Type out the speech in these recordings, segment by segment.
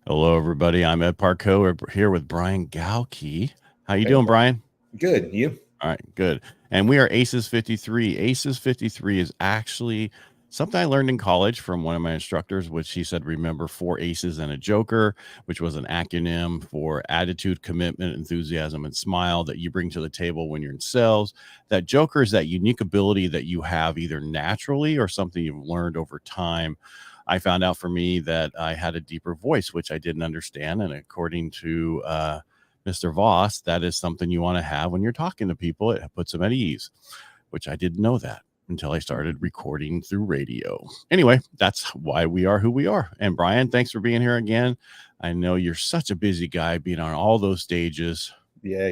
Hello, everybody. I'm Ed Parcaut. We're here with Brian Galke. How you Hey, doing, Brian? good. You? All right, good. And we are Aces 53. Aces 53 is actually something I learned in college from one of my instructors, which he said, remember 4 aces and a joker, which was an acronym for attitude, commitment, enthusiasm, and smile that you bring to the table when you're in sales. That joker is that unique ability that you have either naturally or something you've learned over time. I found out for me that I had a deeper voice, which I didn't understand. And according to Mr. Voss, that is something you want to have when you're talking to people. It puts them at ease, which I didn't know that until I started recording through radio. Anyway, that's why we are who we are. And Brian, thanks for being here again. I know you're such a busy guy being on all those stages. Yeah.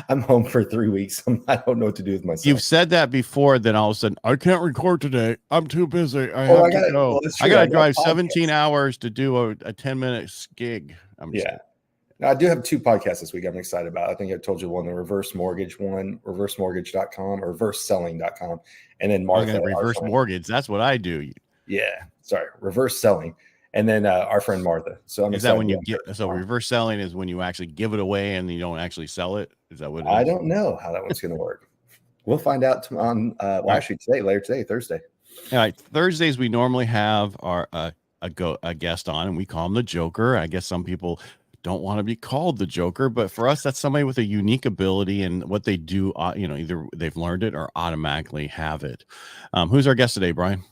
I'm home for 3 weeks. I don't know what to do with myself. You've said that before, then all of a sudden, I can't record today. I'm too busy. I have to go. Well, I got to drive 17 hours to do a 10-minute gig. Now, I do have 2 podcasts this week I'm excited about. I think I told you one, the reverse mortgage one, reversemortgage.com or reverseselling.com. And then Martha. Reverse mortgage. That's what I do. Yeah. Sorry. Reverse selling. And then our friend Martha. So is that when you get reverse selling is when you actually give it away and you don't actually sell it? Is that what it is? I don't know how that one's going to work. We'll find out on actually later today, Thursday. All right. Thursdays we normally have our a guest on, and we call him the Joker. I guess some people don't want to be called the Joker, but for us, that's somebody with a unique ability, and what they do, either they've learned it or automatically have it. Who's our guest today, Brian?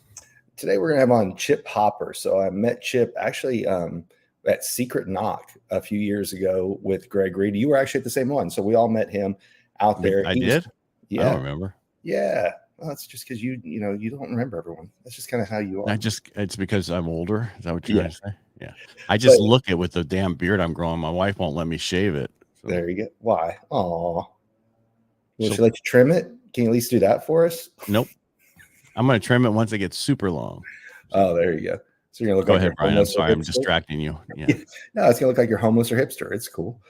Today we're going to have on Chip Hopper. So I met Chip actually at Secret Knock a few years ago with Greg Reed. You were actually at the same one. So we all met him out there. I did? Yeah. I don't remember. Yeah. Well, that's just because you don't remember everyone. That's just kind of how you are. It's because I'm older. Is that what you're trying to say? Yeah. I just look at with the damn beard I'm growing. My wife won't let me shave it. So. There you go. Why? Aw. Will she let you trim it? Can you at least do that for us? Nope. I'm going to trim it once it gets super long. Oh, there you go. So you're going to look go ahead, Brian. I'm sorry. I'm distracting you. Yeah. No, it's going to look like you're homeless or hipster. It's cool.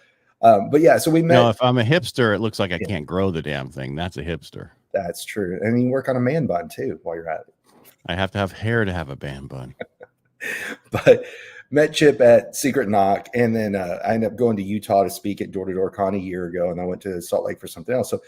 But yeah, so we met. No, if I'm a hipster, it looks like I can't grow the damn thing. That's a hipster. That's true. And you work on a man bun too while you're at it. I have to have hair to have a man bun. But met Chip at Secret Knock, and then I ended up going to Utah to speak at Door to Door Con a year ago, and I went to Salt Lake for something else. So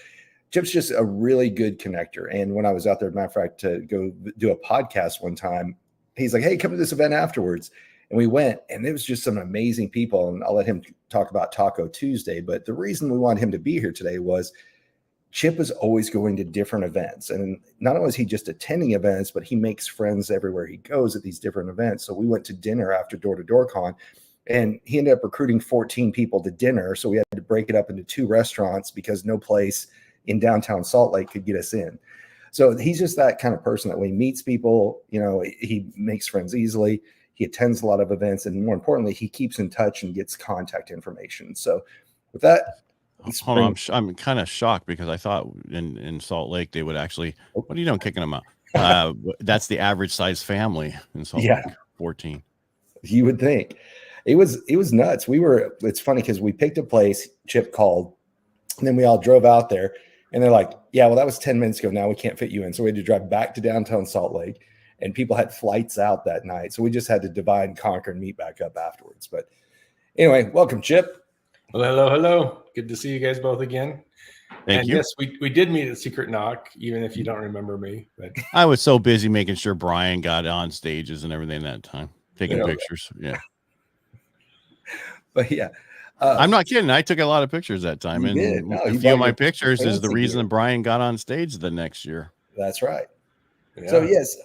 Chip's just a really good connector. And when I was out there, matter of fact, to go do a podcast one time, he's like, "Hey, come to this event afterwards." And we went, and it was just some amazing people. And I'll let him talk about Taco Tuesday. But the reason we wanted him to be here today was Chip is always going to different events. And not only is he just attending events, but he makes friends everywhere he goes at these different events. So we went to dinner after Door to Door Con, and he ended up recruiting 14 people to dinner. So we had to break it up into 2 restaurants because no place in downtown Salt Lake could get us in. So he's just that kind of person that when he meets people, he makes friends easily. He attends a lot of events, and more importantly, he keeps in touch and gets contact information. So with that, hold on, I'm kind of shocked because I thought in Salt Lake they would actually. What are you doing, kicking them out? That's the average size family in Salt Lake, 14. You would think it was nuts. It's funny because we picked a place. Chip called, and then we all drove out there, and they're like, "Yeah, well, that was 10 minutes ago. Now we can't fit you in." So we had to drive back to downtown Salt Lake. And people had flights out that night. So we just had to divide and conquer and meet back up afterwards. But anyway, welcome, Chip. Hello. Good to see you guys both again. Thank you. Yes, we did meet at Secret Knock, even if you don't remember me. But I was so busy making sure Brian got on stages and everything that time, taking pictures. Yeah. But yeah. I'm not kidding. I took a lot of pictures that time. And a few of my pictures is the reason Brian got on stage the next year. That's right. Yeah. So yes,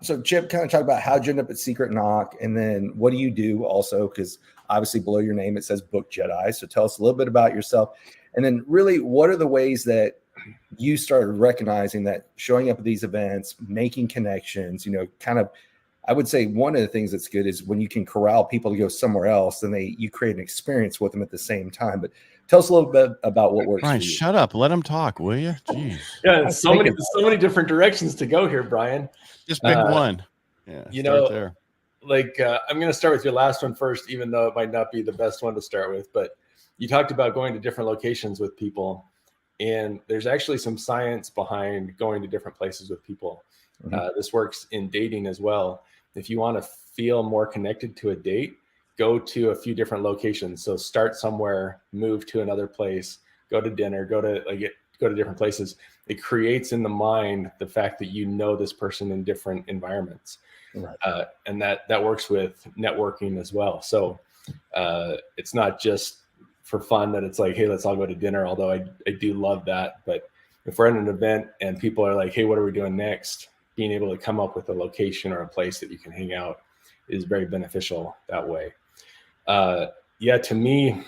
so Chip, kind of talk about how'd you end up at Secret Knock, and then what do you do also? Because obviously below your name it says Book Jedi. So tell us a little bit about yourself, and then really what are the ways that you started recognizing that showing up at these events, making connections, kind of. I would say one of the things that's good is when you can corral people to go somewhere else, then you create an experience with them at the same time. But tell us a little bit about what works. Brian, shut up. Let him talk, will you? Jeez. Yeah, so many different directions to go here, Brian. Just pick one. Yeah, start there. I'm going to start with your last one first, even though it might not be the best one to start with. But you talked about going to different locations with people, and there's actually some science behind going to different places with people. Mm-hmm. This works in dating as well. If you want to feel more connected to a date, go to a few different locations. So start somewhere, move to another place, go to dinner, go to different places. It creates in the mind the fact that you know this person in different environments. Right. And that works with networking as well. So it's not just for fun that it's like, hey, let's all go to dinner, although I do love that. But if we're at an event and people are like, hey, what are we doing next? Being able to come up with a location or a place that you can hang out is very beneficial that way. To me,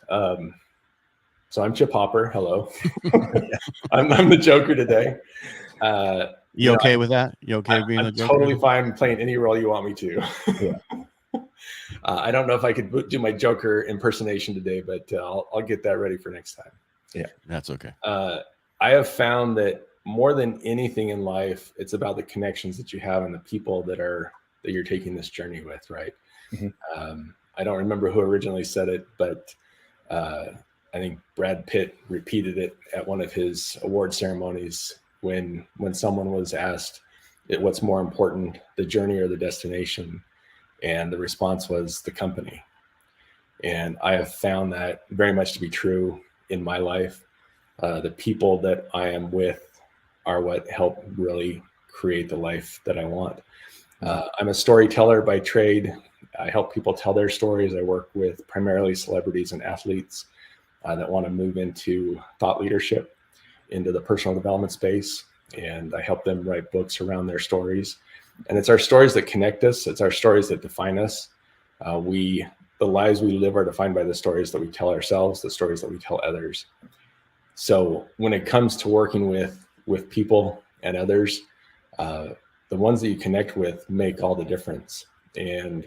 so I'm Chip Hopper. Hello. I'm the Joker today. You okay with that? You okay being the Joker? Totally fine playing any role you want me to. Yeah. I don't know if I could do my Joker impersonation today, but I'll get that ready for next time. Yeah, that's okay. I have found that more than anything in life, it's about the connections that you have and the people that you're taking this journey with, right? Mm-hmm. I don't remember who originally said it, but I think Brad Pitt repeated it at one of his award ceremonies when someone was asked what's more important, the journey or the destination, and the response was the company. And I have found that very much to be true in my life. The people that I am with are what help really create the life that I want. I'm a storyteller by trade. I help people tell their stories. I work with primarily celebrities and athletes that want to move into thought leadership, into the personal development space. And I help them write books around their stories. And it's our stories that connect us. It's our stories that define us. The lives we live are defined by the stories that we tell ourselves, the stories that we tell others. So when it comes to working with people and others, the ones that you connect with make all the difference. And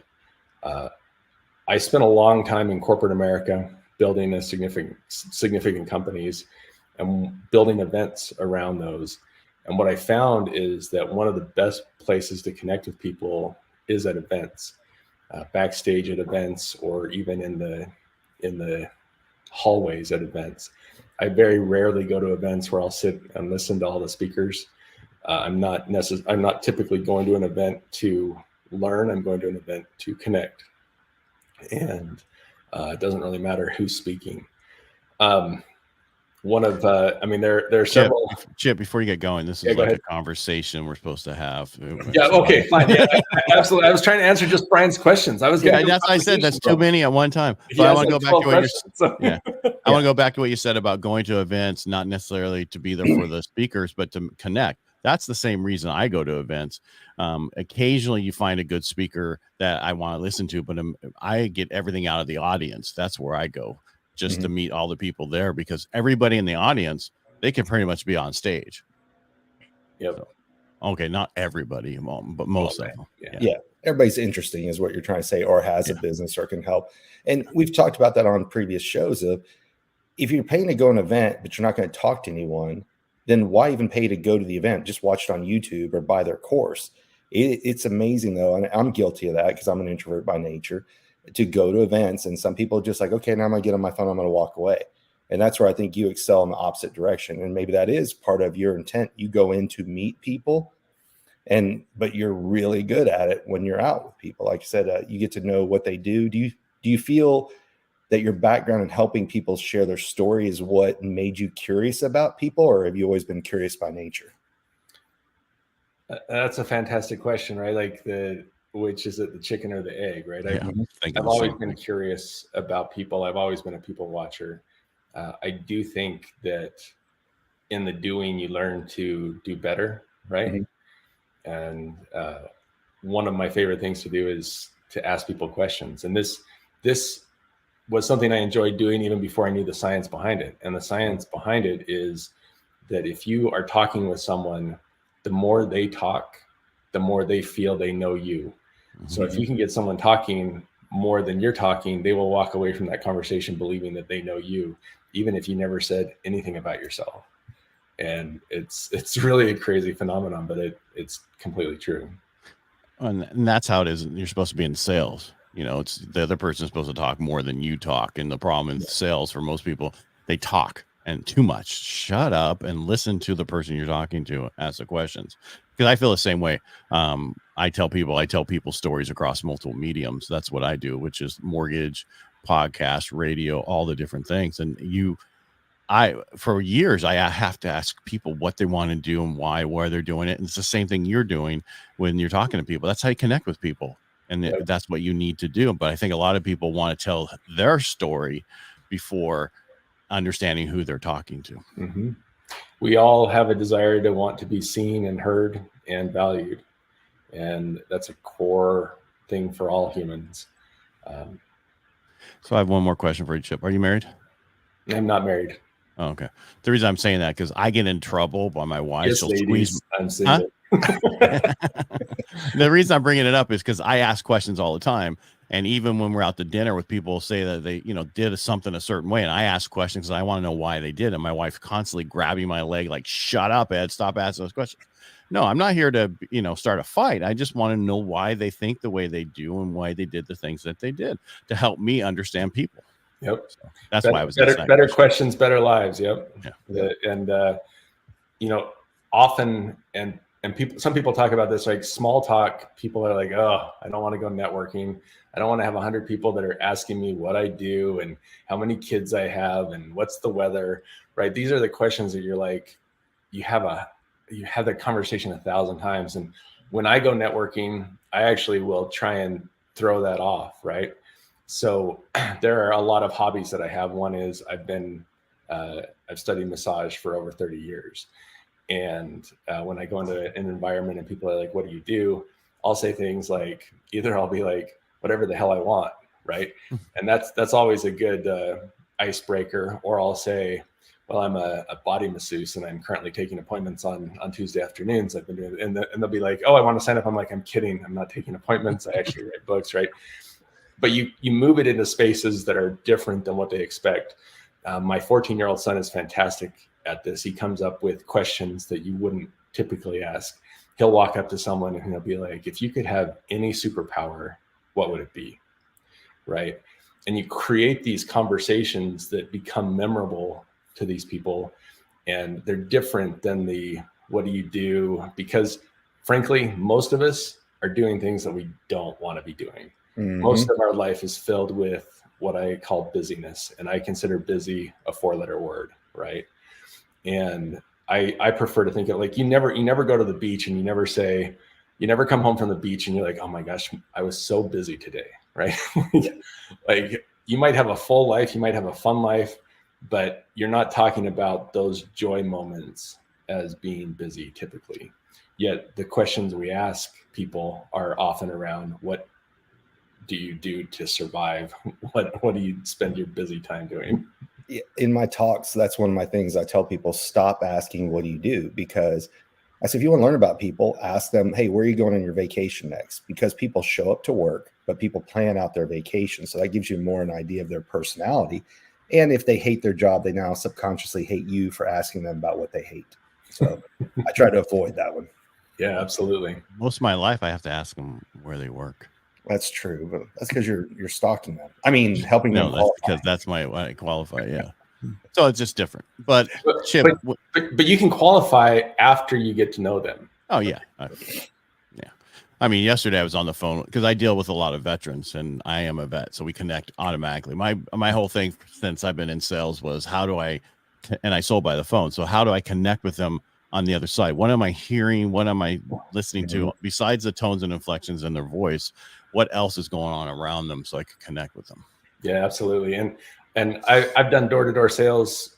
I spent a long time in corporate America building significant companies and building events around those. And what I found is that one of the best places to connect with people is at events, backstage at events, or even in the hallways at events. I very rarely go to events where I'll sit and listen to all the speakers. I'm not typically going to an event to learn. I'm going to an event to connect. And it doesn't really matter who's speaking. There are several. Chip, before you get going, this is like a conversation we're supposed to have. Yeah. Okay. Fine. Yeah. Absolutely. I was trying to answer just Brian's questions. That's what I said. That's too many at one time. But I want to go back to what I want to go back to what you said about going to events, not necessarily to be there for the speakers, but to connect. That's the same reason I go to events. Occasionally you find a good speaker that I want to listen to, but I get everything out of the audience. That's where I go. Just to meet all the people there, because everybody in the audience, they can pretty much be on stage. Yep. So, okay, not everybody, but most of them. Yeah. Everybody's interesting is what you're trying to say, or has a business or can help. And we've talked about that on previous shows of, if you're paying to go to an event, but you're not going to talk to anyone, then why even pay to go to the event? Just watch it on YouTube or buy their course. It's amazing though. And I'm guilty of that because I'm an introvert by nature, to go to events, and some people are just like, okay, now I'm gonna get on my phone, I'm gonna walk away. And that's where I think you excel in the opposite direction. And maybe that is part of your intent. You go in to meet people, but you're really good at it when you're out with people. Like I said, you get to know what they do. Do you feel that your background in helping people share their story is what made you curious about people, or have you always been curious by nature? That's a fantastic question, right? Which is it, the chicken or the egg, right? I've always been curious about people. I've always been a people watcher. I do think that in the doing, you learn to do better, right? Mm-hmm. And one of my favorite things to do is to ask people questions. And this was something I enjoyed doing even before I knew the science behind it. And the science behind it is that if you are talking with someone, the more they talk, the more they feel they know you. So if you can get someone talking more than you're talking, they will walk away from that conversation believing that they know you, even if you never said anything about yourself. And it's really a crazy phenomenon, but it's completely true. And that's how it is. You're supposed to be in sales. It's the other person is supposed to talk more than you talk. And the problem in sales for most people, they talk and too much. Shut up and listen to the person you're talking to, ask the questions. Because I feel the same way. I tell people stories across multiple mediums. That's what I do, which is mortgage, podcast, radio, all the different things. And for years, I have to ask people what they want to do and why they're doing it. And it's the same thing you're doing when you're talking to people. That's how you connect with people. And that's what you need to do. But I think a lot of people want to tell their story before understanding who they're talking to. Mm-hmm. We all have a desire to want to be seen and heard and valued. And that's a core thing for all humans. So I have one more question for you, Chip. Are you married? I'm not married. Oh, okay. The reason I'm saying that, because I get in trouble by my wife. Yes, She'll ladies, squeeze. I'm single. The reason I'm bringing it up is because I ask questions all the time. And even when we're out to dinner with people, say that they, did something a certain way, and I ask questions because I want to know why they did. And my wife constantly grabbing my leg, like, "Shut up, Ed! Stop asking those questions." No, I'm not here to, start a fight. I just want to know why they think the way they do and why they did the things that they did to help me understand people. Yep. So that's why I was better questions, better lives. Yep. Yeah. And often and some people talk about this, like small talk. People are like, "Oh, I don't want to go networking. I don't want to have 100 people that are asking me what I do and how many kids I have and what's the weather." Right? These are the questions that you're like, you have that conversation 1,000 times. And when I go networking, I actually will try and throw that off. Right? So there are a lot of hobbies that I have. One is I've studied massage for over 30 years. And when I go into an environment and people are like, "What do you do?" I'll say things like, either I'll be like, "Whatever the hell I want." Right. And that's always a good icebreaker. Or I'll say, "Well, I'm a body masseuse and I'm currently taking appointments on Tuesday afternoons. I've been doing it." And they'll be like, "Oh, I want to sign up." I'm like, "I'm kidding. I'm not taking appointments. I actually write books." Right. But you move it into spaces that are different than what they expect. My 14-year-old son is fantastic at this. He comes up with questions that you wouldn't typically ask. He'll walk up to someone and he'll be like, "If you could have any superpower, what would it be?" Right? And you create these conversations that become memorable to these people. And they're different than the "what do you do?" Because frankly, most of us are doing things that we don't want to be doing. Mm-hmm. Most of our life is filled with what I call busyness. And I consider busy a 4-letter word, right? And I prefer to think of like, you never go to the beach and you never come home from the beach and you're like, "Oh my gosh, I was so busy today," right? Like you might have a full life, you might have a fun life, but you're not talking about those joy moments as being busy typically. Yet the questions we ask people are often around, what do you do to survive? What do you spend your busy time doing? In my talks, that's one of my things I tell people: stop asking, "What do you do?" Because I said, if you want to learn about people, ask them, "Hey, where are you going on your vacation next?" Because people show up to work, but people plan out their vacation. So that gives you more an idea of their personality. And if they hate their job, they now subconsciously hate you for asking them about what they hate. So I try to avoid that one. Yeah, absolutely. Most of my life, I have to ask them where they work. That's true, but that's because you're stalking them. I mean, helping them. No, that's because that's what I qualify. Yeah. So it's just different. But Chip, but you can qualify after you get to know them. Oh yeah. Yeah. I mean, yesterday I was on the phone because I deal with a lot of veterans and I am a vet, so we connect automatically. My whole thing since I've been in sales was and I sold by the phone. So how do I connect with them on the other side? What am I hearing? What am I listening to besides the tones and inflections in their voice? What else is going on around them so I could connect with them? Yeah, absolutely. And I've done door-to-door sales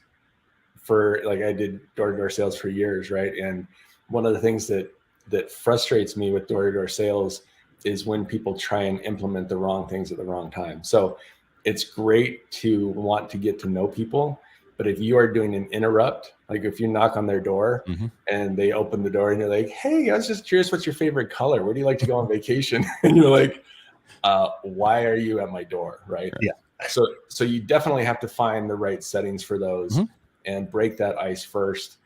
I did door-to-door sales for years, right? And one of the things that frustrates me with door-to-door sales is when people try and implement the wrong things at the wrong time. So it's great to want to get to know people, but if you are doing an interrupt, like if you knock on their door and they open the door and you're like, "Hey, I was just curious, what's your favorite color? Where do you like to go on vacation?" And you're like, "Why are you at my door?" Right? Yeah. So you definitely have to find the right settings for those and break that ice first.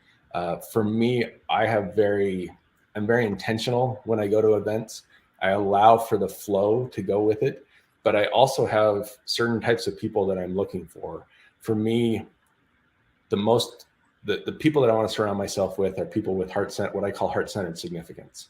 For me, I'm very intentional when I go to events. I allow for the flow to go with it, but I also have certain types of people that I'm looking for. For me, the people that I want to surround myself with are people with what I call heart-centered significance.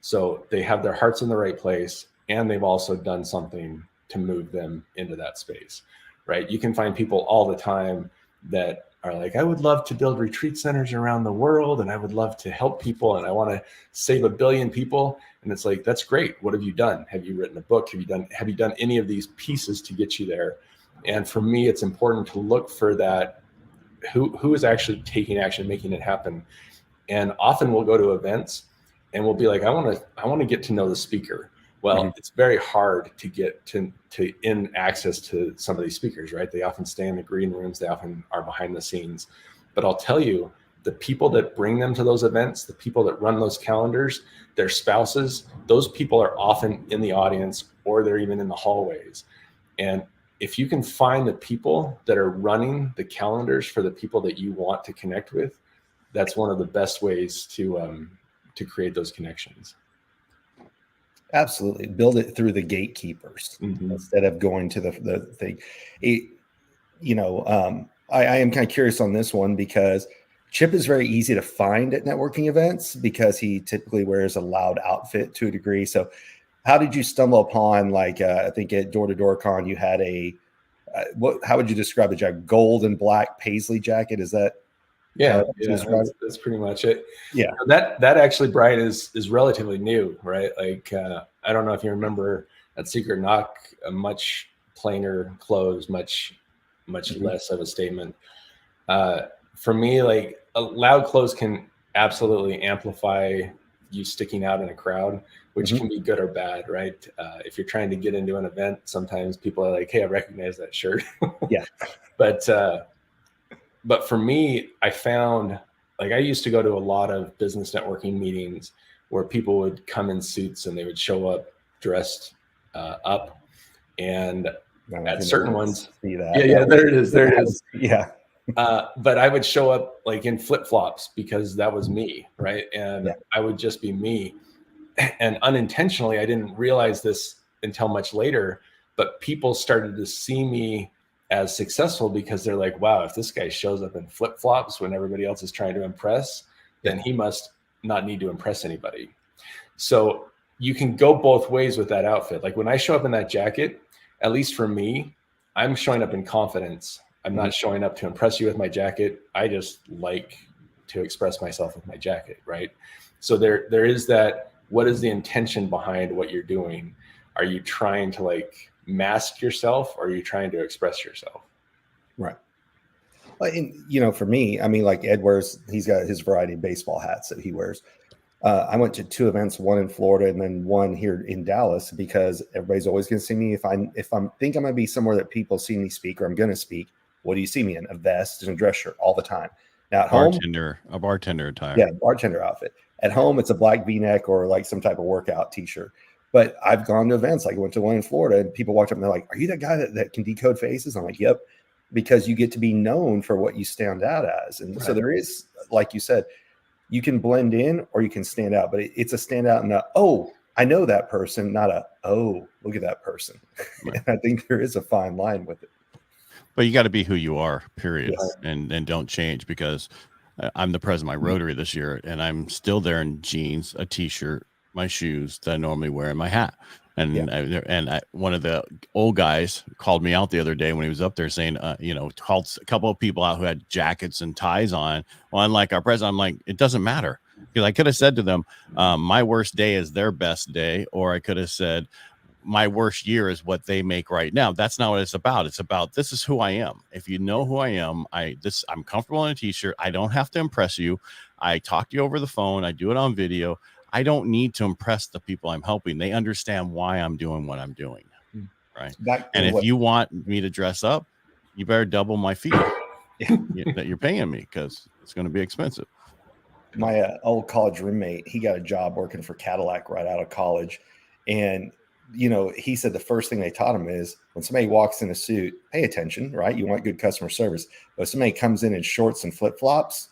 So they have their hearts in the right place, and they've also done something to move them into that space, right? You can find people all the time that are like, I would love to build retreat centers around the world, and I would love to help people, and I want to save 1 billion people. And it's like, that's great. What have you done? Have you written a book? Have you done any of these pieces to get you there? And for me, it's important to look for that. Who is actually taking action, making it happen? And often we'll go to events and we'll be like, I want to get to know the speaker. Well, it's very hard to get to in access to some of these speakers, right? They often stay in the green rooms. They often are behind the scenes. But I'll tell you, the people that bring them to those events, the people that run those calendars, their spouses, those people are often in the audience, or they're even in the hallways. And if you can find the people that are running the calendars for the people that you want to connect with, that's one of the best ways to create those connections. Absolutely. Build it through the gatekeepers instead of going to the thing. I am kind of curious on this one because Chip is very easy to find at networking events because he typically wears a loud outfit to a degree. So how did you stumble upon, like, I think at Door to Door Con, you had how would you describe it? A gold and black paisley jacket? Is that? That's pretty much it. Yeah. That actually, Brian, is relatively new, right? Like, I don't know if you remember at Secret Knock, a much plainer clothes, much less of a statement. For me, like, loud clothes can absolutely amplify you sticking out in a crowd, which can be good or bad, right? If you're trying to get into an event, sometimes people are like, hey, I recognize that shirt. Yeah. But for me, I found, like, I used to go to a lot of business networking meetings where people would come in suits and they would show up dressed up. And at certain ones, there it is. Yeah. But I would show up like in flip-flops because that was me, right? And I would just be me. And unintentionally, I didn't realize this until much later, but people started to see me as successful because they're like, wow, if this guy shows up in flip-flops when everybody else is trying to impress, then he must not need to impress anybody. So you can go both ways with that outfit. Like, when I show up in that jacket, at least for me, I'm showing up in confidence. I'm not showing up to impress you with my jacket. I just like to express myself with my jacket, right? So there is that. What is the intention behind what you're doing? Are you trying to, like, mask yourself, or are you trying to express yourself? Right. Well, and, for me, I mean, like, Ed he's got his variety of baseball hats that he wears. I went to 2 events, one in Florida and then one here in Dallas, because everybody's always going to see me. If I think I'm going to be somewhere that people see me speak, or I'm going to speak, what do you see me in? A vest and a dress shirt all the time. Now at home, a bartender attire. Yeah, bartender outfit. At home, it's a black V-neck or like some type of workout T-shirt. But I've gone to events, like I went to one in Florida, and people walked up and they're like, "Are you that guy that can decode faces?" I'm like, "Yep," because you get to be known for what you stand out as. And so there is, like you said, you can blend in or you can stand out, but it's a standout and I know that person, not look at that person. Right. And I think there is a fine line with it. But you got to be who you are, period. Yes. And don't change, because I'm the president of my Rotary this year, and I'm still there in jeans, a T-shirt, my shoes that I normally wear, and my hat. And one of the old guys called me out the other day when he was up there saying, called a couple of people out who had jackets and ties on. Well, unlike our president, I'm like, it doesn't matter, because I could have said to them, my worst day is their best day, or I could have said, my worst year is what they make right now. That's not what it's about. It's about, this is who I am. If you know who I am, I'm comfortable in a T-shirt. I don't have to impress you. I talk to you over the phone. I do it on video. I don't need to impress the people I'm helping. They understand why I'm doing what I'm doing. Right. And if you want me to dress up, you better double my fee that you're paying me, because it's going to be expensive. My old college roommate, he got a job working for Cadillac right out of college. And he said the first thing they taught him is, when somebody walks in a suit, pay attention, right? You want good customer service. But if somebody comes in shorts and flip-flops,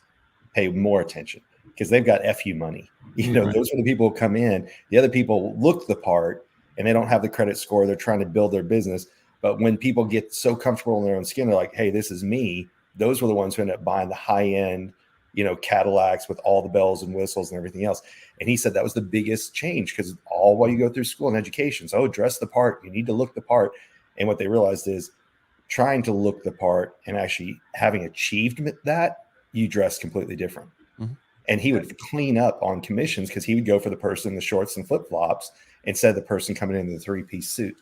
pay more attention, because they've got FU money. Those are the people who come in. The other people look the part and they don't have the credit score. They're trying to build their business. But when people get so comfortable in their own skin, they're like, hey, this is me. Those were the ones who end up buying the high-end, Cadillacs with all the bells and whistles and everything else. And he said that was the biggest change, because all while you go through school and education, so dress the part, you need to look the part. And what they realized is trying to look the part and actually having achieved that, you dress completely different. Mm-hmm. And he would clean up on commissions because he would go for the person in the shorts and flip-flops instead of the person coming in the 3-piece suit.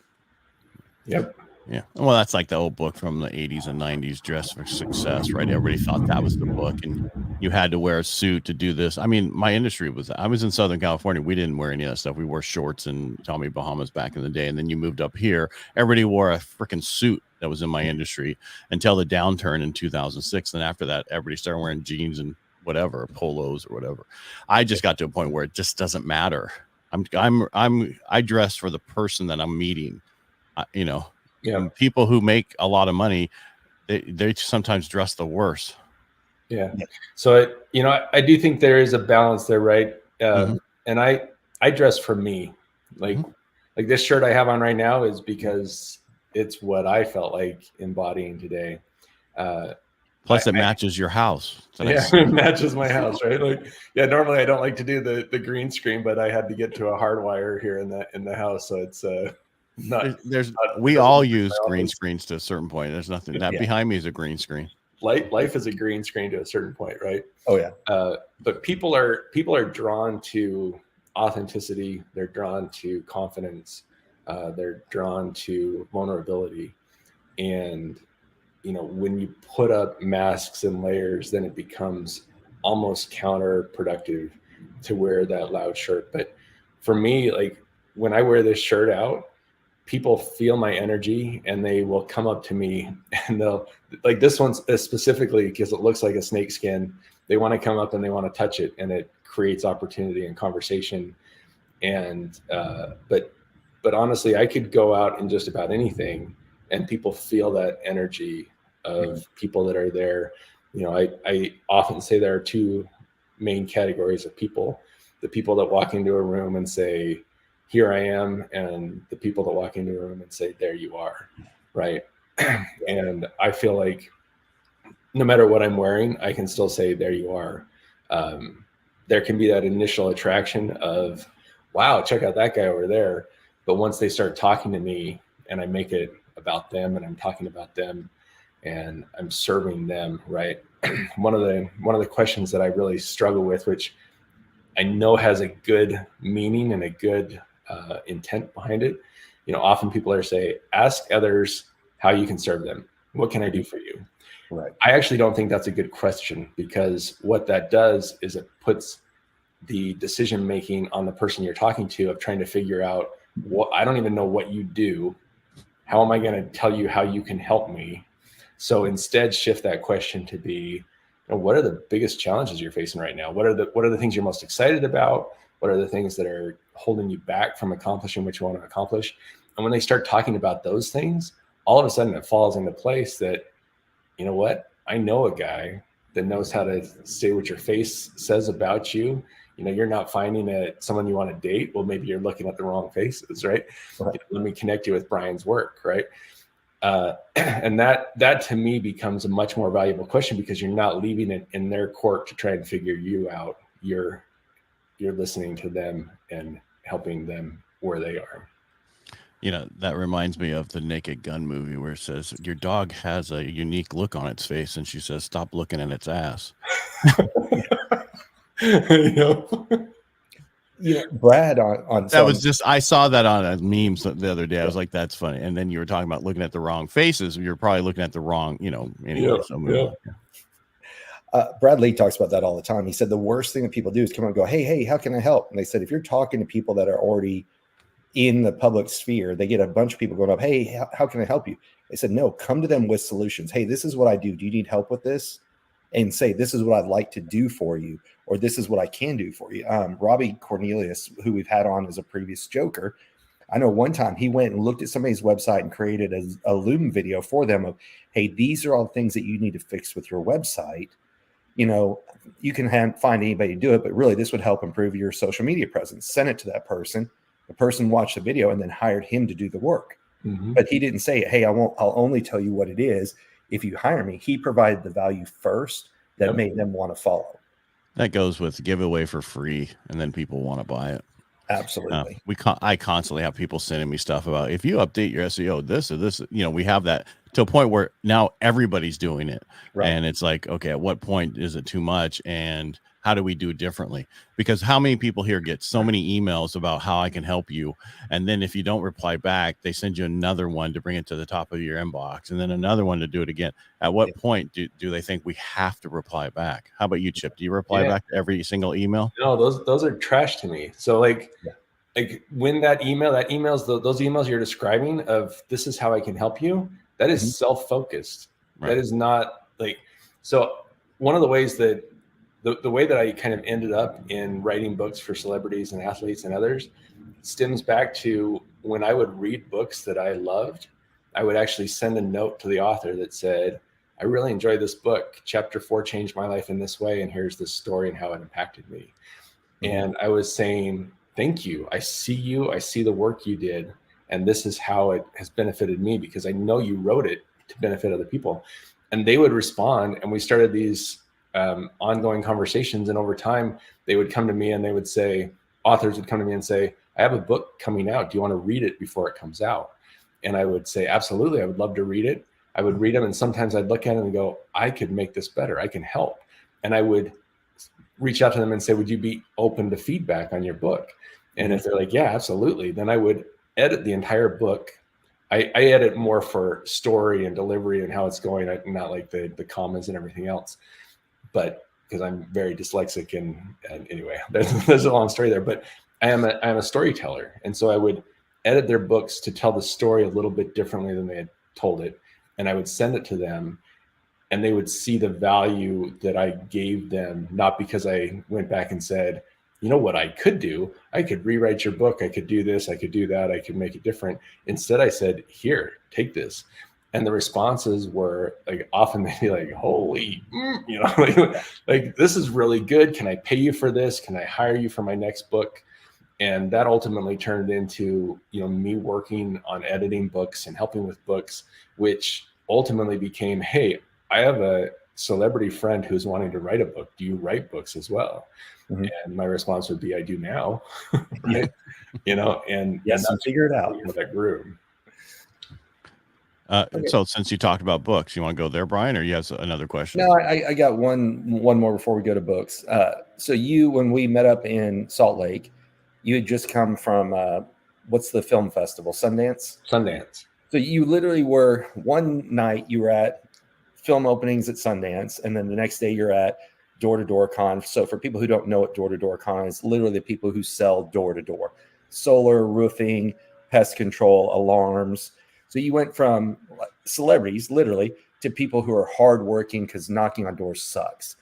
Yep. Yeah. Well, that's like the old book from the 80s and 90s, Dress for Success, right? Everybody thought that was the book, and you had to wear a suit to do this. I mean, my industry I was in Southern California. We didn't wear any of that stuff. We wore shorts and Tommy Bahamas back in the day. And then you moved up here. Everybody wore a freaking suit that was in my industry until the downturn in 2006. And after that, everybody started wearing jeans and whatever, polos or whatever. I just got to a point where it just doesn't matter. I dress for the person that I'm meeting, Yeah. People who make a lot of money, they sometimes dress the worst. Yeah. So, I do think there is a balance there, right? Mm-hmm. And I dress for me. Like this shirt I have on right now is because it's what I felt like embodying today. Plus, it matches your house. It matches my house, right? Normally I don't like to do the green screen, but I had to get to a hard wire here in the house, so it's we all use green screens to a certain point. There's nothing that behind me is a green screen. Life is a green screen to a certain point, right? Oh yeah. But people are drawn to authenticity. They're drawn to confidence. They're drawn to vulnerability. And when you put up masks and layers, then it becomes almost counterproductive to wear that loud shirt. But for me, like when I wear this shirt out, people feel my energy and they will come up to me and they'll, like this one specifically because it looks like a snake skin, they want to come up and they want to touch it, and it creates opportunity and conversation. And but honestly, I could go out in just about anything and people feel that energy of people that are there. I often say there are two main categories of people: the people that walk into a room and say, "Here I am," and the people that walk into a room and say, "There you are," right? And I feel like no matter what I'm wearing, I can still say, "There you are." There can be that initial attraction of, "Wow, check out that guy over there." But once they start talking to me and I make it about them and I'm talking about them and I'm serving them, right? One of the questions that I really struggle with, which I know has a good meaning and a good intent behind it. Often people are say, ask others how you can serve them. What can I do for you? Right. I actually don't think that's a good question, because what that does is it puts the decision making on the person you're talking to of trying to figure out what, I don't even know what you do. How am I going to tell you how you can help me? So instead, shift that question to be, what are the biggest challenges you're facing right now? What are the things you're most excited about? What are the things that are holding you back from accomplishing what you want to accomplish? And when they start talking about those things, all of a sudden it falls into place that, you know what? I know a guy that knows how to say what your face says about you. You're not finding someone you want to date. Well, maybe you're looking at the wrong faces, right? Let me connect you with Brian's work, right? And that to me becomes a much more valuable question, because you're not leaving it in their court to try and figure you out. You're listening to them and helping them where they are. That reminds me of the Naked Gun movie where it says your dog has a unique look on its face, and she says, "Stop looking at its ass." Brad on that was just, I saw that on a meme the other day. I was like, that's funny. And then you were talking about looking at the wrong faces. You're probably looking at the wrong, anyway. Brad Lee talks about that all the time. He said the worst thing that people do is come and go, hey, how can I help? And they said, if you're talking to people that are already in the public sphere, they get a bunch of people going up, hey, how can I help you? They said, no, come to them with solutions. Hey, this is what I do. Do you need help with this? And say, this is what I'd like to do for you, or this is what I can do for you. Robbie Cornelius, who we've had on as a previous joker, I know one time he went and looked at somebody's website and created a Loom video for them of, hey, these are all the things that you need to fix with your website. You can find anybody to do it, but really this would help improve your social media presence. Send it to that person. The person watched the video and then hired him to do the work. Mm-hmm. But he didn't say, hey, I'll only tell you what it is if you hire me. He provided the value first that made them want to follow. That goes with giveaway for free, and then people want to buy it. Absolutely. I constantly have people sending me stuff about if you update your SEO, this or this. We have that to a point where now everybody's doing it, Right. and it's like, okay, at what point is it too much, and how do we do it differently? Because how many people here get so many emails about how I can help you, and then if you don't reply back, they send you another one to bring it to the top of your inbox, and then another one to do it again. At what point do they think we have to reply back? How about you, Chip? Do you reply back to every single email? No, those are trash to me. So like when those emails you're describing of this is how I can help you, that is self-focused. Right. That is not like, so one of the ways that the way that I kind of ended up in writing books for celebrities and athletes and others stems back to when I would read books that I loved, I would actually send a note to the author that said, I really enjoyed this book. Chapter 4 changed my life in this way. And here's the story and how it impacted me. And I was saying, thank you. I see you. I see the work you did. And this is how it has benefited me because I know you wrote it to benefit other people. And they would respond. And we started these ongoing conversations. And over time, they would come to me and they would say, authors would come to me and say, I have a book coming out. Do you want to read it before it comes out? And I would say, absolutely. I would love to read it. I would read them. And sometimes I'd look at it and go, I could make this better. I can help. And I would reach out to them and say, would you be open to feedback on your book? And if they're like, yeah, absolutely. Then I would edit the entire book. I edit more for story and delivery and how it's going, not like the comments and everything else. But because I'm very dyslexic and anyway, there's a long story there, but I am a storyteller. And so I would edit their books to tell the story a little bit differently than they had told it. And I would send it to them and they would see the value that I gave them, not because I went back and said, you know what I could do? I could rewrite your book. I could do this. I could do that. I could make it different. Instead, I said, here, take this. And the responses were like, often they'd be like, holy, like this is really good. Can I pay you for this? Can I hire you for my next book? And that ultimately turned into, me working on editing books and helping with books, which ultimately became, hey, I have a celebrity friend who's wanting to write a book. Do you write books as well? Mm-hmm. And my response would be, I do now. Right? And yes, and figure it out. That grew. Okay. So since you talked about books, you want to go there, Brian, or you have another question? No, I got one more before we go to books. So when we met up in Salt Lake, you had just come from what's the film festival? Sundance. So you literally were one night you were at film openings at Sundance, and then the next day you're at door-to-door con. So for people who don't know what door-to-door con is, literally the people who sell door-to-door, solar, roofing, pest control, alarms. So you went from celebrities, literally, to people who are hardworking because knocking on doors sucks.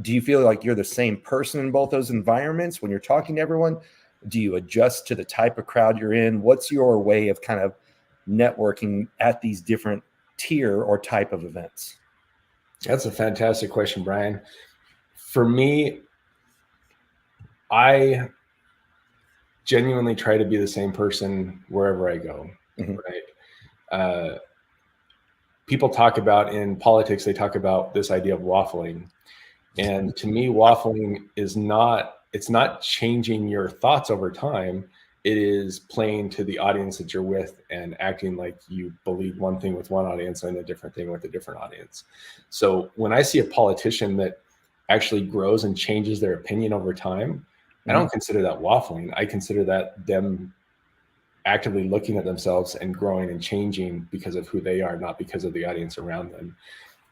Do you feel like you're the same person in both those environments when you're talking to everyone? Do you adjust to the type of crowd you're in? What's your way of kind of networking at these different tier or type of events? That's a fantastic question, Brian. For me, I genuinely try to be the same person wherever I go, right? People talk about in politics, they talk about this idea of waffling. And to me, waffling is it's not changing your thoughts over time. It is playing to the audience that you're with and acting like you believe one thing with one audience and a different thing with a different audience. So when I see a politician that actually grows and changes their opinion over time, I don't consider that waffling. I consider that them actively looking at themselves and growing and changing because of who they are, not because of the audience around them.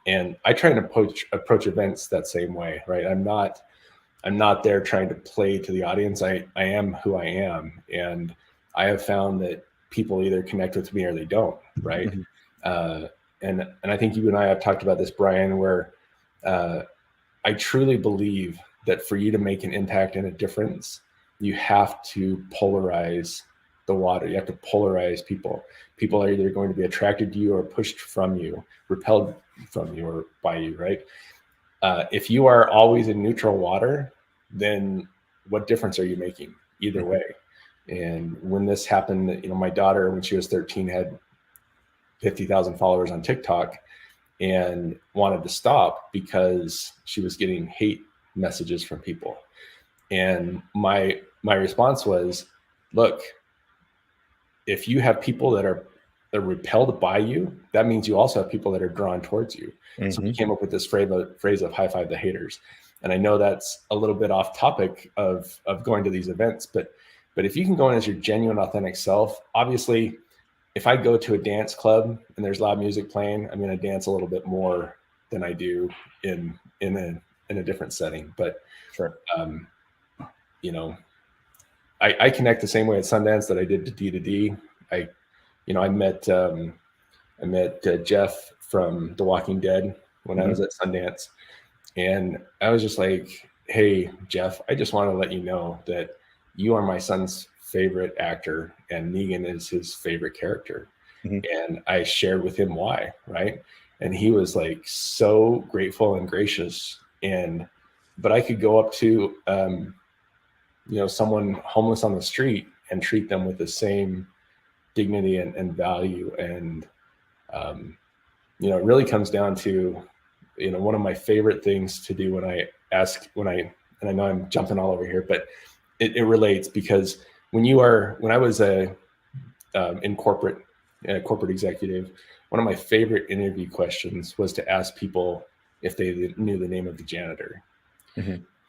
And I try and approach events that same way, right? I'm not there trying to play to the audience. I am who I am. And I have found that people either connect with me or they don't, right? And I think you and I have talked about this, Brian, where I truly believe that for you to make an impact and a difference, you have to polarize the water. You have to polarize people. People are either going to be attracted to you or pushed from you, repelled from you or by you, right? If you are always in neutral water, then what difference are you making either way? And when this happened, my daughter, when she was 13, had 50,000 followers on TikTok and wanted to stop because she was getting hate messages from people. And my response was, look, if you have people that are repelled by you, that means you also have people that are drawn towards you. So we came up with this phrase of high five the haters. And I know that's a little bit off topic of going to these events, but if you can go in as your genuine, authentic self, obviously, if I go to a dance club and there's loud music playing, I'm going to dance a little bit more than I do in a different setting. But sure, you know, I connect the same way at Sundance that I did to D2D. I met Jeff from The Walking Dead when I was at Sundance, and I was just like, hey, Jeff, I just want to let you know that you are my son's favorite actor and Negan is his favorite character. And I shared with him why, right? And he was like so grateful and gracious. But I could go up to, someone homeless on the street and treat them with the same dignity and value. And, it really comes down to, one of my favorite things to do when I know I'm jumping all over here, but it relates, because when I was in corporate executive, one of my favorite interview questions was to ask people if they knew the name of the janitor.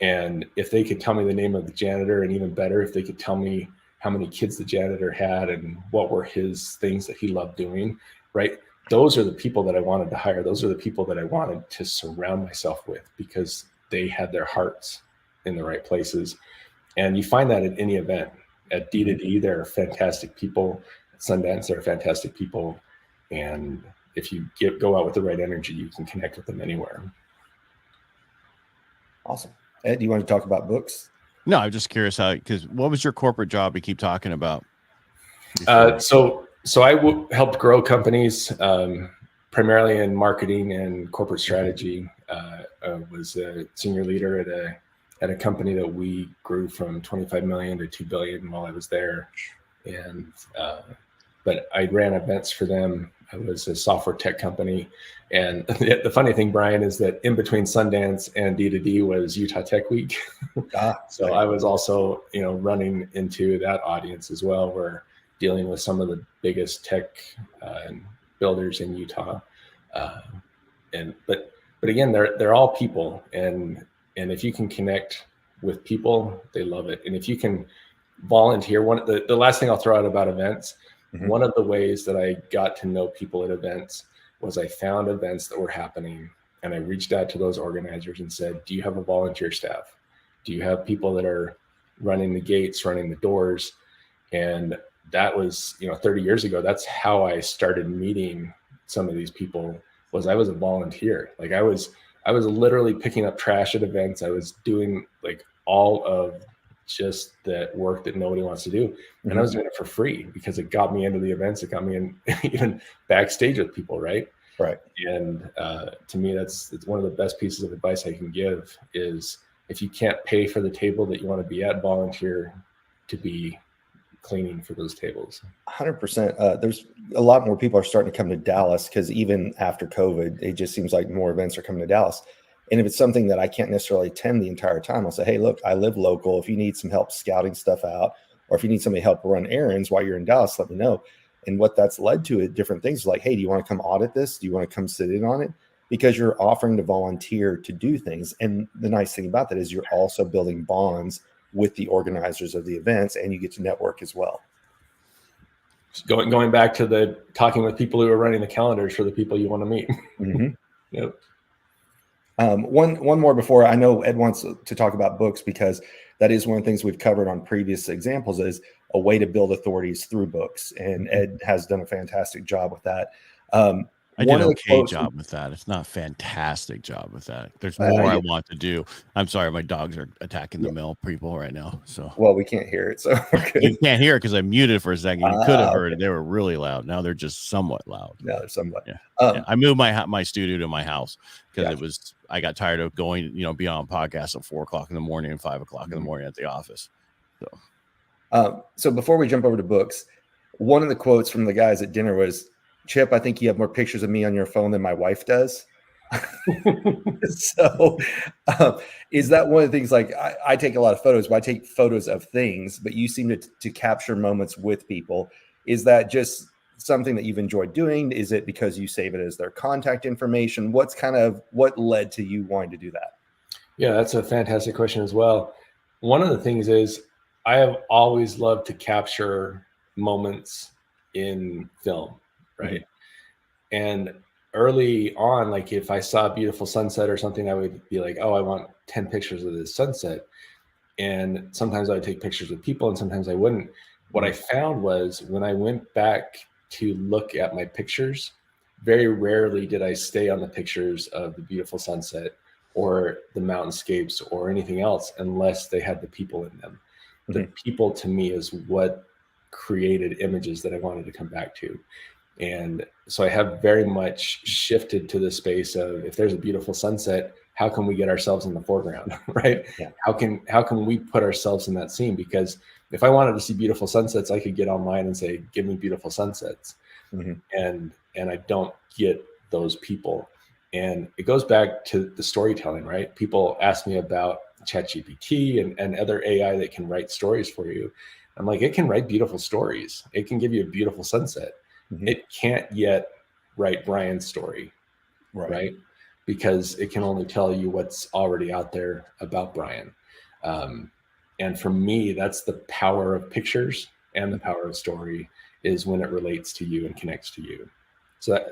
And if they could tell me the name of the janitor, and even better, if they could tell me how many kids the janitor had and what were his things that he loved doing, right? Those are the people that I wanted to hire. Those are the people that I wanted to surround myself with, because they had their hearts in the right places. And you find that at any event. At D2D, there are fantastic people. At Sundance, there are fantastic people. And if you go out with the right energy, you can connect with them anywhere. Awesome. Ed, do you want to talk about books? No, I'm just curious because what was your corporate job you keep talking about? So I helped grow companies, primarily in marketing and corporate strategy. I was a senior leader at a company that we grew from 25 million to 2 billion while I was there. And, but I ran events for them. I was a software tech company. And the funny thing, Brian, is that in between Sundance and D2D was Utah Tech Week. So I was also, running into that audience as well. We're dealing with some of the biggest tech builders in Utah. But again, they're all people. And if you can connect with people, they love it. And if you can volunteer, the last thing I'll throw out about events, one of the ways that I got to know people at events was I found events that were happening, and I reached out to those organizers and said, do you have a volunteer staff? Do you have people that are running the gates, running the doors? And that was, 30 years ago. That's how I started meeting some of these people. I was a volunteer. Like I was literally picking up trash at events. I was doing like all of just that work that nobody wants to do. And I was doing it for free because it got me into the events. It got me in even backstage with people. Right. And to me, it's one of the best pieces of advice I can give is if you can't pay for the table that you want to be at, volunteer to be cleaning for those tables. 100%. There's a lot more people are starting to come to Dallas because even after COVID, it just seems like more events are coming to Dallas. And if it's something that I can't necessarily attend the entire time, I'll say, hey, look, I live local. If you need some help scouting stuff out, or if you need somebody to help run errands while you're in Dallas, let me know. And what that's led to at different things like, hey, do you want to come audit this? Do you want to come sit in on it? Because you're offering to volunteer to do things. And the nice thing about that is you're also building bonds with the organizers of the events, and you get to network as well. Going back to the talking with people who are running the calendars for the people you want to meet. Yep. One more before I know Ed wants to talk about books, because that is one of the things we've covered on previous examples is a way to build authorities through books. And Ed has done a fantastic job with that. I did an okay job with that. It's not a fantastic job with that. There's more I want to do. I'm sorry, my dogs are attacking the mill people right now. So well, we can't hear it. So you can't hear it because I muted for a second. You could have heard it. They were really loud. Now they're just somewhat loud. No, they're somewhat. Yeah. I moved my studio to my house because I got tired of going, be on podcasts at 4 o'clock in the morning and 5 o'clock in the morning at the office. So before we jump over to books, one of the quotes from the guys at dinner was, Chip, I think you have more pictures of me on your phone than my wife does. So is that one of the things, like I take a lot of photos, but I take photos of things, but you seem to capture moments with people. Is that just something that you've enjoyed doing? Is it because you save it as their contact information? What led to you wanting to do that? Yeah, that's a fantastic question as well. One of the things is I have always loved to capture moments in film, right? And early on, like if I saw a beautiful sunset or something, I would be like, oh, I want 10 pictures of this sunset. And sometimes I would take pictures with people and sometimes I wouldn't. What I found was when I went back to look at my pictures, very rarely did I stay on the pictures of the beautiful sunset or the mountainscapes or anything else unless they had the people in them. The people to me is what created images that I wanted to come back to. And so I have very much shifted to the space of, if there's a beautiful sunset, how can we get ourselves in the foreground, right? Yeah. How can we put ourselves in that scene? Because if I wanted to see beautiful sunsets, I could get online and say, give me beautiful sunsets. And I don't get those people. And it goes back to the storytelling, right? People ask me about ChatGPT and other AI that can write stories for you. I'm like, it can write beautiful stories. It can give you a beautiful sunset. It can't yet write Brian's story, right? Because it can only tell you what's already out there about Brian. And for me, that's the power of pictures and the power of story, is when it relates to you and connects to you. So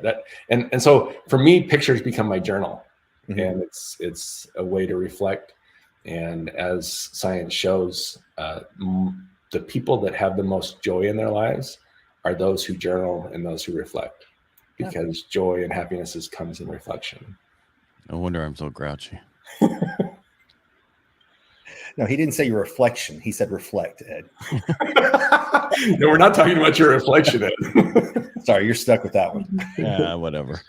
and so for me, pictures become my journal, and it's a way to reflect. And as science shows, the people that have the most joy in their lives are those who journal and those who reflect, because joy and happiness comes in reflection. No wonder I'm so grouchy. No, he didn't say your reflection. He said reflect, Ed. No, we're not talking about your reflection, Ed. Sorry, you're stuck with that one. Yeah, whatever.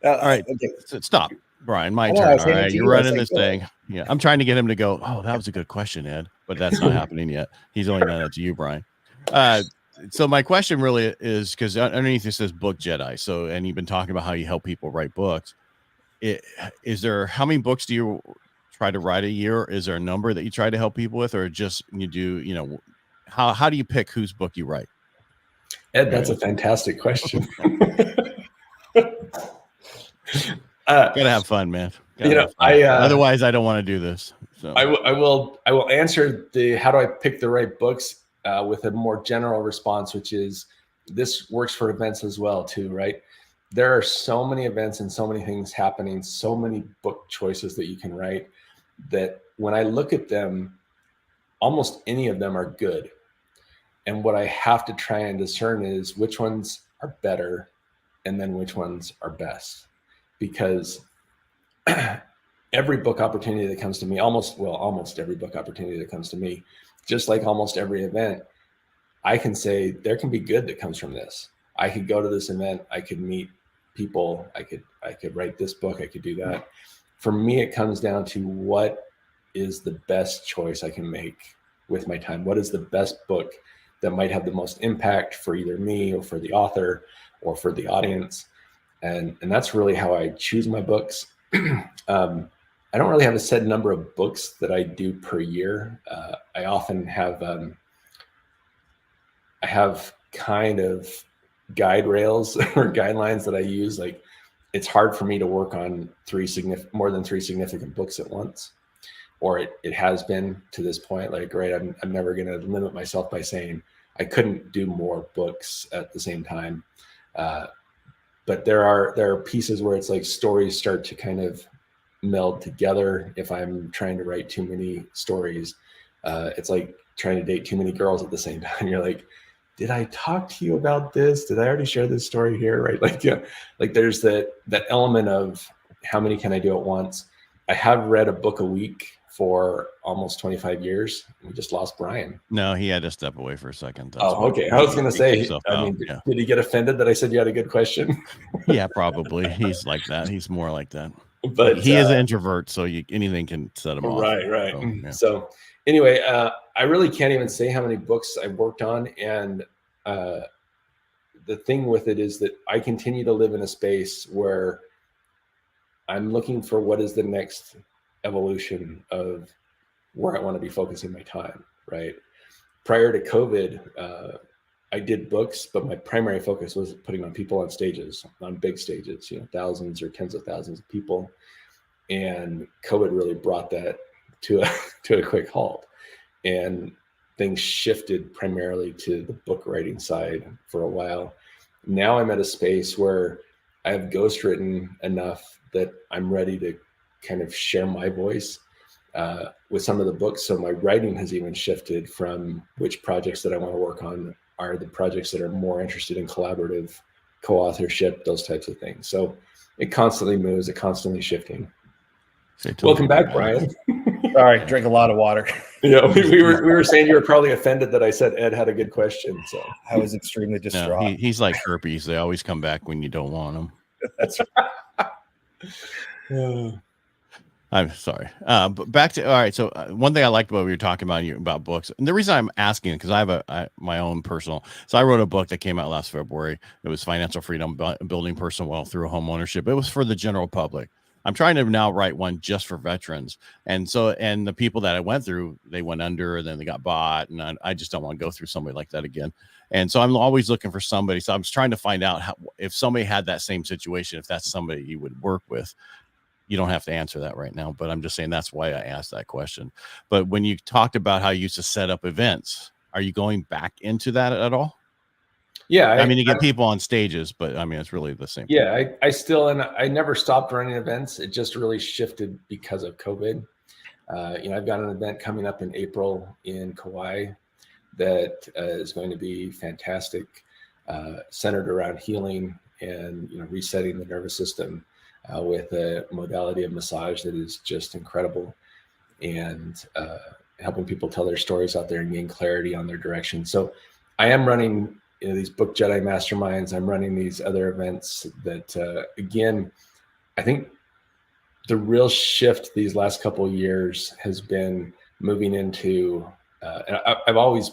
All right. Okay. So stop, Brian. My know, I turn. was All handing right. to You're you. I was running like, this go thing. Yeah. I'm trying to get him to go, oh, that was a good question, Ed. But that's not happening yet. He's only done that to you, Brian. So my question really is, because underneath it says book Jedi. So, and you've been talking about how you help people write books. How many books do you try to write a year? Is there a number that you try to help people with, or just you do, how do you pick whose book you write? Ed, that's a fantastic question. Gotta have fun, man. Otherwise I don't want to do this. So I will answer how do I pick the right books with a more general response, which is, this works for events as well too, right? There are so many events and so many things happening, so many book choices that you can write, that when I look at them, almost any of them are good. And what I have to try and discern is which ones are better and then which ones are best. Because every book opportunity that comes to me, almost every book opportunity that comes to me, just like almost every event, I can say there can be good that comes from this. I could go to this event, I could meet people, I could write this book, I could do that. For me, it comes down to what is the best choice I can make with my time. What is the best book that might have the most impact for either me or for the author or for the audience? And that's really how I choose my books. I don't really have a set number of books that I do per year. I often have, I have kind of guide rails or guidelines that I use. Like, it's hard for me to work on more than three significant books at once, or it has been to this point. Like, right, I'm never going to limit myself by saying I couldn't do more books at the same time. But there are pieces where it's like stories start to kind of meld together. If I'm trying to write too many stories, it's like trying to date too many girls at the same time. You're like, did I talk to you about this? Did I already share this story here? Right? Like, yeah, like there's that element of how many can I do at once? I have read a book a week for almost 25 years. We just lost Brian. No, he had to step away for a second. That's okay. I was going to say, did he get offended that I said you had a good question? Yeah, probably. He's like that. He's more like that. But he is an introvert, so anything can set him off. Right. So, yeah. So anyway, I really can't even say how many books I've worked on. And the thing with it is that I continue to live in a space where I'm looking for what is the next evolution of where I want to be focusing my time, right? Prior to COVID, I did books, but my primary focus was putting on people on stages, on big stages, thousands or tens of thousands of people. And COVID really brought that to a quick halt. And things shifted primarily to the book writing side for a while. Now I'm at a space where I have ghostwritten enough that I'm ready to kind of share my voice with some of the books. So my writing has even shifted from which projects that I want to work on are the projects that are more interested in collaborative co-authorship, those types of things. So it constantly moves, it constantly shifting. Welcome back, Brian. Sorry, drink a lot of water. Yeah, we were saying you were probably offended that I said Ed had a good question. So I was extremely distraught. No, he's like herpes. They always come back when you don't want them. That's right. I'm sorry. But back to, all right. So one thing I liked what we were talking about books, and the reason I'm asking, because I have my own personal, so I wrote a book that came out last February. It was Financial Freedom, Building Personal Wealth Through Home Ownership. It was for the general public. I'm trying to now write one just for veterans. And the people that I went through, they went under and then they got bought. And I just don't want to go through somebody like that again. And so I'm always looking for somebody. So I was trying to find out if somebody had that same situation, if that's somebody you would work with. You don't have to answer that right now, but I'm just saying that's why I asked that question. But when you talked about how you used to set up events, are you going back into that at all? Yeah. I mean, you get people on stages, but I mean, it's really the same. Yeah, I still, and I never stopped running events. It just really shifted because of COVID. I've got an event coming up in April in Kauai that is going to be fantastic, centered around healing and, resetting the nervous system with a modality of massage that is just incredible, and helping people tell their stories out there and gain clarity on their direction. So I am running these book Jedi masterminds. I'm running these other events that, again, I think the real shift these last couple of years has been moving into, and I've always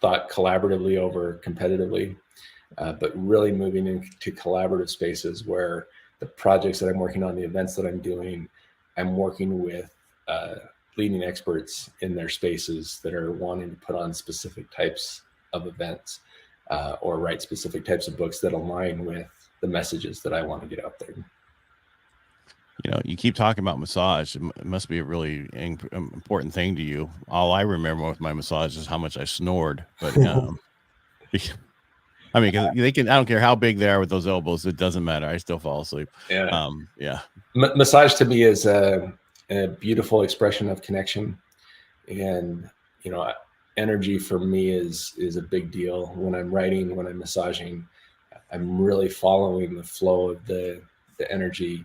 thought collaboratively over competitively, but really moving into collaborative spaces where the projects that I'm working on, the events that I'm doing, I'm working with leading experts in their spaces that are wanting to put on specific types of events. Or write specific types of books that align with the messages that I want to get out there. You keep talking about massage. It must be a really important thing to you. All I remember with my massage is how much I snored. But I mean, because I don't care how big they are with those elbows. It doesn't matter. I still fall asleep. Yeah. Yeah. Massage to me is a beautiful expression of connection, and energy for me is a big deal. When I'm writing, when I'm massaging, I'm really following the flow of the energy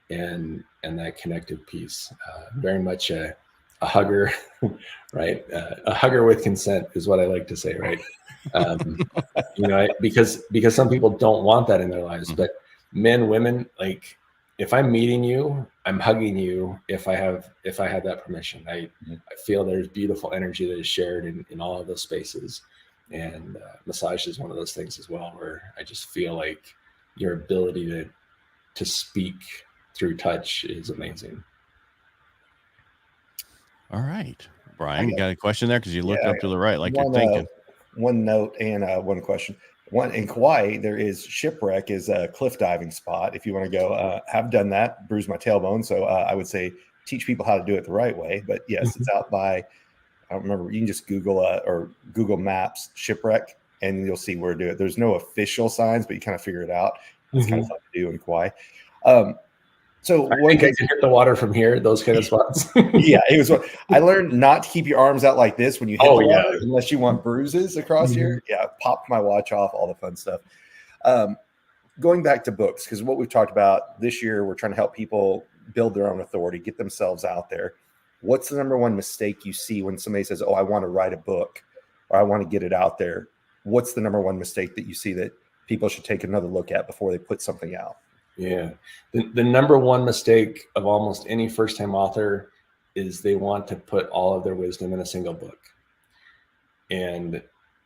and that connective piece. Very much a hugger, right? A hugger with consent is what I like to say, right? Because some people don't want that in their lives, but men, women, like, if I'm meeting you, I'm hugging you if I have that permission. I feel there's beautiful energy that is shared in all of those spaces. And massage is one of those things as well, where I just feel like your ability to speak through touch is amazing. All right. Brian, you got a question there? Because you looked up to the right like you're thinking. One note and one question. One in Kauai, there is Shipwreck is a cliff diving spot. If you want to go, have done that, bruised my tailbone. So I would say teach people how to do it the right way. But yes, it's out by, I don't remember. You can just Google or Google Maps Shipwreck, and you'll see where to do it. There's no official signs, but you kind of figure it out. It's kind of fun to do in Kauai. So I think I can hit the water from here, those kind of spots. Yeah, it was. I learned not to keep your arms out like this when you hit the water, unless you want bruises across here. Yeah, popped my watch off, all the fun stuff. Going back to books, because what we've talked about this year, we're trying to help people build their own authority, get themselves out there. What's the number one mistake you see when somebody says, "Oh, I want to write a book," or "I want to get it out there"? What's the number one mistake that you see that people should take another look at before they put something out? Yeah. The number one mistake of almost any first-time author is they want to put all of their wisdom in a single book. And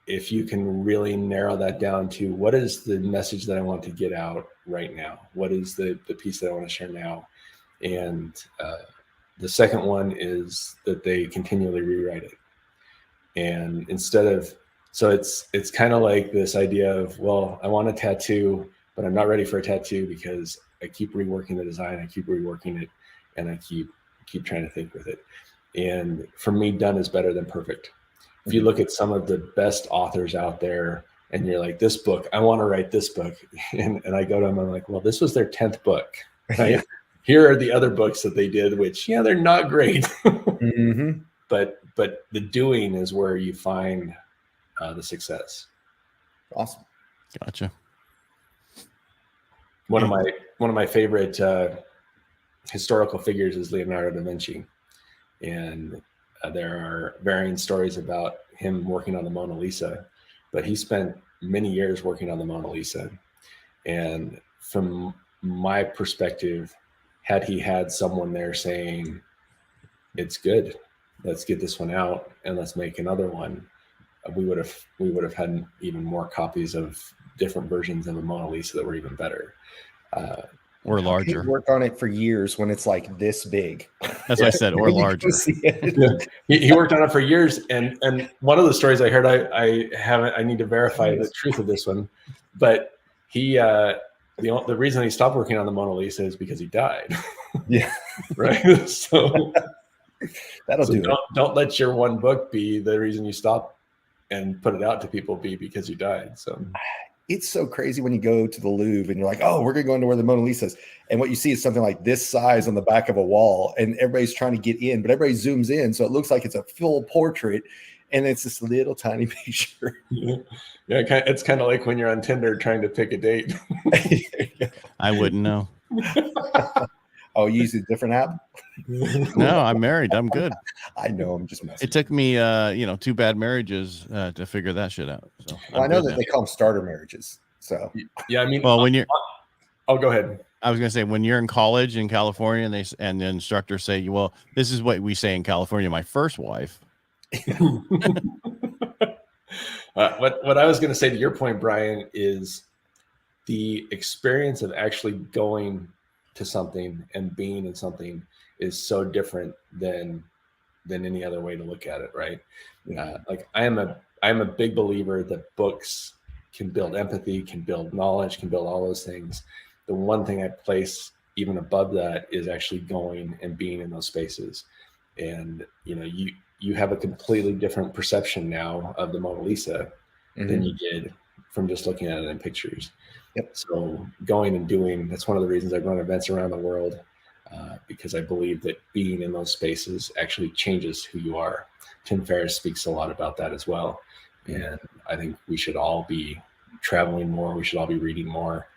if you can really narrow that down to what is the message that I want to get out right now? What is the piece that I want to share now? And the second one is that they continually rewrite it. And instead of, so it's kind of like this idea of, well, I want a tattoo, but I'm not ready for a tattoo because I keep reworking the design, I keep reworking it, and I keep trying to think with it. And for me, done is better than perfect. If you look at some of the best authors out there and you're like, this book, I want to write this book. And I go to them, I'm like, well, this was their 10th book, right? Yeah. Here are the other books that they did, which, yeah, they're not great. Mm-hmm. But the doing is where you find the success. Awesome. Gotcha. One of my favorite historical figures is Leonardo da Vinci, and there are varying stories about him working on the Mona Lisa, but he spent many years working on the Mona Lisa. And from my perspective, had he had someone there saying, it's good, let's get this one out and let's make another one, we would have had even more copies of different versions of the Mona Lisa that were even better. Or larger. He worked on it for years when it's like this big. That's what I said, or larger. Yeah. He worked on it for years, and one of the stories I heard, I need to verify the truth of this one, but he the reason he stopped working on the Mona Lisa is because he died. Yeah. Right. So that'll do it. Don't let your one book be the reason you stop and put it out to people be because you died. So it's so crazy when you go to the Louvre and you're like, oh, we're going to go into where the Mona Lisa is. And what you see is something like this size on the back of a wall, and everybody's trying to get in, but everybody zooms in. So it looks like it's a full portrait, and it's this little tiny picture. Yeah, it's kind of like when you're on Tinder trying to pick a date. I wouldn't know. Oh, you use a different app? No, I'm married. I'm good. I know. I'm just messing. It took me, 2 bad marriages to figure that shit out. So well, I know that they call them starter marriages. So yeah, I mean, well, when you're, oh, go ahead. I was gonna say, when you're in college in California, and the instructors say, well, this is what we say in California. My first wife. What I was going to say to your point, Brian, is the experience of actually going to something and being in something is so different than any other way to look at it, right? Like I am a big believer that books can build empathy, can build knowledge, can build all those things. The one thing I place even above that is actually going and being in those spaces. And you have a completely different perception now of the Mona Lisa than you did from just looking at it in pictures. Yep. So going and doing, that's one of the reasons I run events around the world, because I believe that being in those spaces actually changes who you are. Tim Ferriss speaks a lot about that as well. And I think we should all be traveling more. We should all be reading more.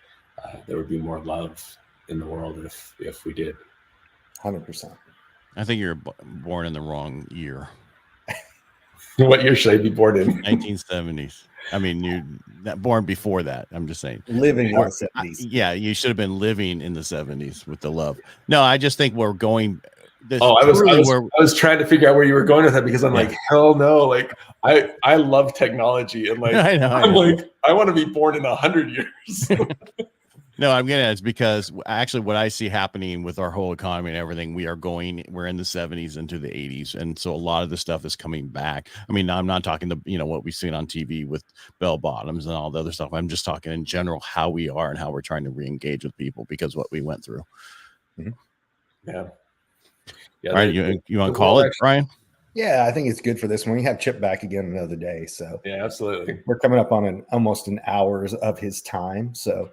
There would be more love in the world if we did. 100%. I think you're born in the wrong year. What year should I be born in? 1970s. I mean, you're not born before that. I'm just saying. Living in the 70s. Yeah, you should have been living in the 70s with the love. No, I just think we're going. I was trying to figure out where you were going with that, because I'm like, hell no. Like I love technology, and like I'm like, I want to be born in 100 years. No, I'm getting it's because actually what I see happening with our whole economy and everything, we're in the 70s into the 80s. And so a lot of the stuff is coming back. I mean, I'm not talking to, what we've seen on TV with bell bottoms and all the other stuff. I'm just talking in general, how we are and how we're trying to re-engage with people because what we went through. Mm-hmm. Yeah. All right. You want to call it, Brian? Yeah, I think it's good for this one. We have Chip back again another day. So yeah, absolutely. We're coming up on almost an hour of his time. So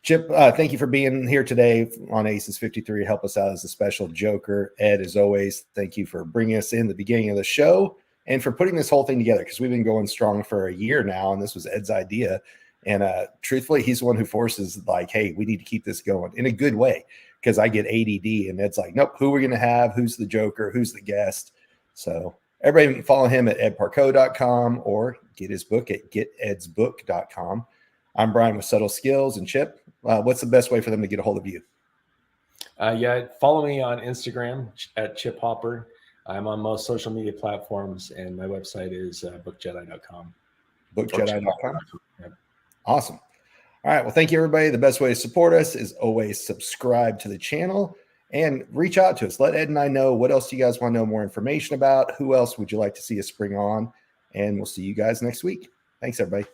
Chip, thank you for being here today on Aces 53. Help us out as a special joker. Ed, as always, thank you for bringing us in the beginning of the show and for putting this whole thing together, because we've been going strong for a year now, and this was Ed's idea. And truthfully, he's the one who forces, like, hey, we need to keep this going in a good way, because I get ADD, and Ed's like, nope, who are we going to have? Who's the joker? Who's the guest? So everybody can follow him at edparcaut.com or get his book at getedsbook.com. I'm Brian with Subtle Skills, and Chip, what's the best way for them to get a hold of you? Follow me on Instagram at Chip Hopper. I'm on most social media platforms, and my website is bookjedi.com. Bookjedi.com. Yep. Awesome. All right. Well, thank you, everybody. The best way to support us is always subscribe to the channel And reach out to us. Let Ed and I know what else you guys want to know more information about. Who else would you like to see us bring on? And we'll see you guys next week. Thanks, everybody.